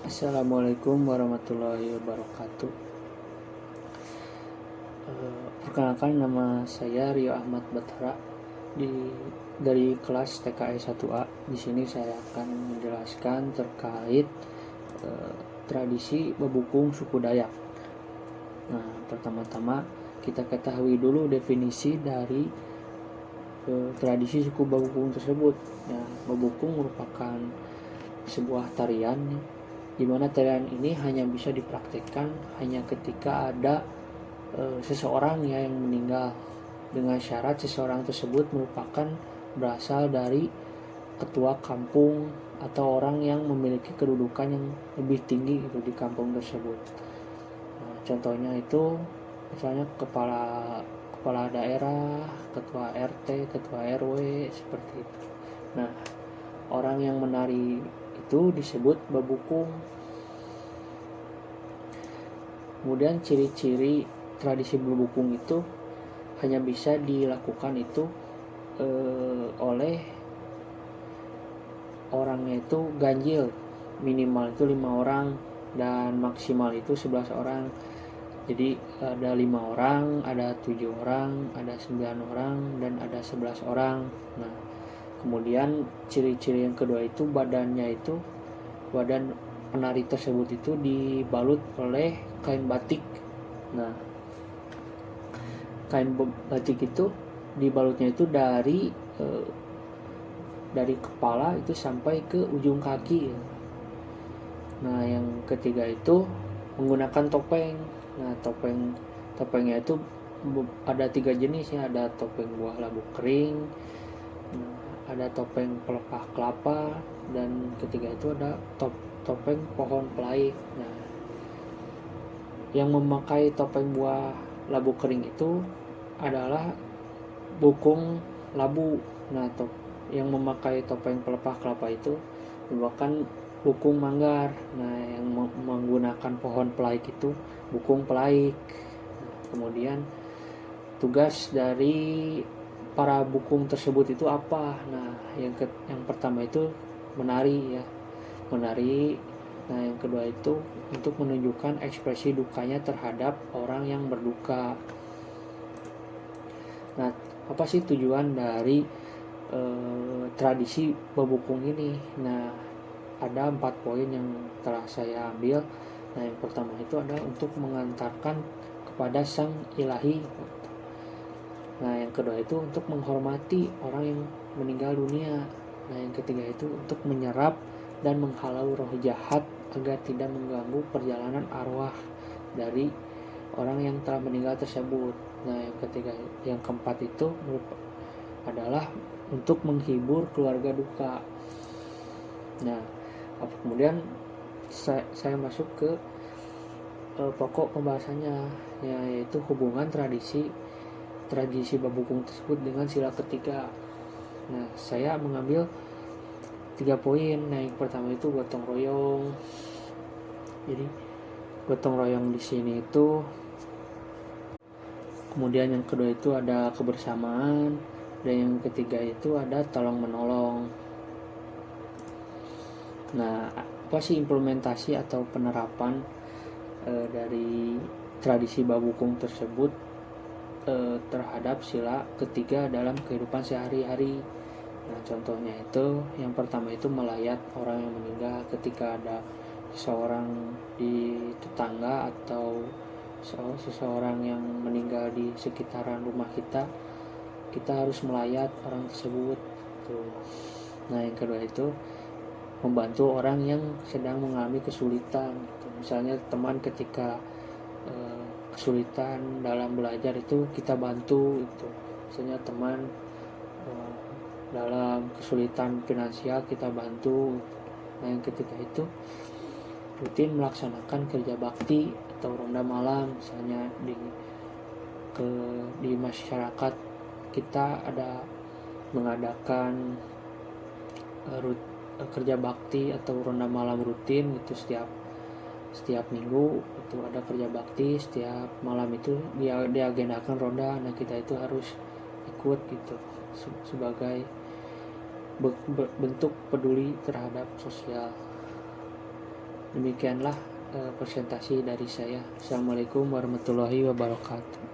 Assalamualaikum warahmatullahi wabarakatuh. Perkenalkan, nama saya Rio Ahmad Batara dari kelas TKI 1A. Di sini saya akan menjelaskan terkait tradisi bebukung suku Dayak. Nah, pertama-tama kita ketahui dulu definisi dari tradisi suku bebukung tersebut. Nah, bebukung merupakan sebuah tarian di mana tarian ini hanya bisa dipraktekkan hanya ketika ada seseorang yang meninggal, dengan syarat seseorang tersebut merupakan berasal dari ketua kampung atau orang yang memiliki kedudukan yang lebih tinggi gitu di kampung tersebut. Nah, contohnya itu misalnya kepala daerah, ketua RT, ketua RW, seperti itu. Nah, orang yang menari itu disebut babukung. Kemudian ciri-ciri tradisi babukung itu hanya bisa dilakukan itu oleh orangnya itu ganjil, minimal itu 5 orang dan maksimal itu 11 orang. Jadi ada 5 orang, ada 7 orang, ada 9 orang, dan ada 11 orang. Nah, kemudian ciri-ciri yang kedua itu badan penari tersebut itu dibalut oleh kain batik. Nah, kain batik itu dibalutnya itu dari kepala itu sampai ke ujung kaki. Nah, yang ketiga itu menggunakan topeng. Nah, topengnya itu ada 3 jenis ya, ada topeng buah labu kering, ada topeng pelepah kelapa, dan ketiga itu ada topeng pohon pelaik. Nah, yang memakai topeng buah labu kering itu adalah bukung labu. Nah, yang memakai topeng pelepah kelapa itu merupakan bukung manggar. Nah, yang menggunakan pohon pelaik itu bukung pelaik. Kemudian tugas dari para bukung tersebut itu apa? Nah, yang pertama itu menari ya, menari. Nah, yang kedua itu untuk menunjukkan ekspresi dukanya terhadap orang yang berduka. Nah, apa sih tujuan dari tradisi babukung ini? Nah, ada 4 poin yang telah saya ambil. Nah, yang pertama itu adalah untuk mengantarkan kepada sang ilahi. Nah, yang kedua itu untuk menghormati orang yang meninggal dunia. Nah, yang ketiga itu untuk menyerap dan menghalau roh jahat agar tidak mengganggu perjalanan arwah dari orang yang telah meninggal tersebut. Nah, yang keempat itu adalah untuk menghibur keluarga duka. Nah, kemudian saya masuk ke pokok pembahasannya, yaitu hubungan tradisi babukung tersebut dengan sila ketiga. Nah, saya mengambil 3 poin. Nah, yang pertama itu gotong royong. Jadi gotong royong di sini itu, kemudian yang kedua itu ada kebersamaan, dan yang ketiga itu ada tolong menolong. Nah, apa sih implementasi atau penerapan dari tradisi babukung tersebut terhadap sila ketiga dalam kehidupan sehari-hari? Nah, contohnya itu yang pertama itu melayat orang yang meninggal. Ketika ada seseorang di tetangga atau seseorang yang meninggal di sekitaran rumah kita harus melayat orang tersebut tuh. Nah, yang kedua itu membantu orang yang sedang mengalami kesulitan gitu. Misalnya teman ketika kesulitan dalam belajar itu kita bantu itu. Misalnya teman dalam kesulitan finansial kita bantu. Nah, yang ketiga itu rutin melaksanakan kerja bakti atau ronda malam. Misalnya di masyarakat kita ada mengadakan kerja bakti atau ronda malam rutin itu setiap minggu itu ada kerja bakti. Setiap malam itu diagendakan ronda. Nah, kita itu harus ikut gitu sebagai bentuk peduli terhadap sosial. Demikianlah presentasi dari saya. Assalamualaikum warahmatullahi wabarakatuh.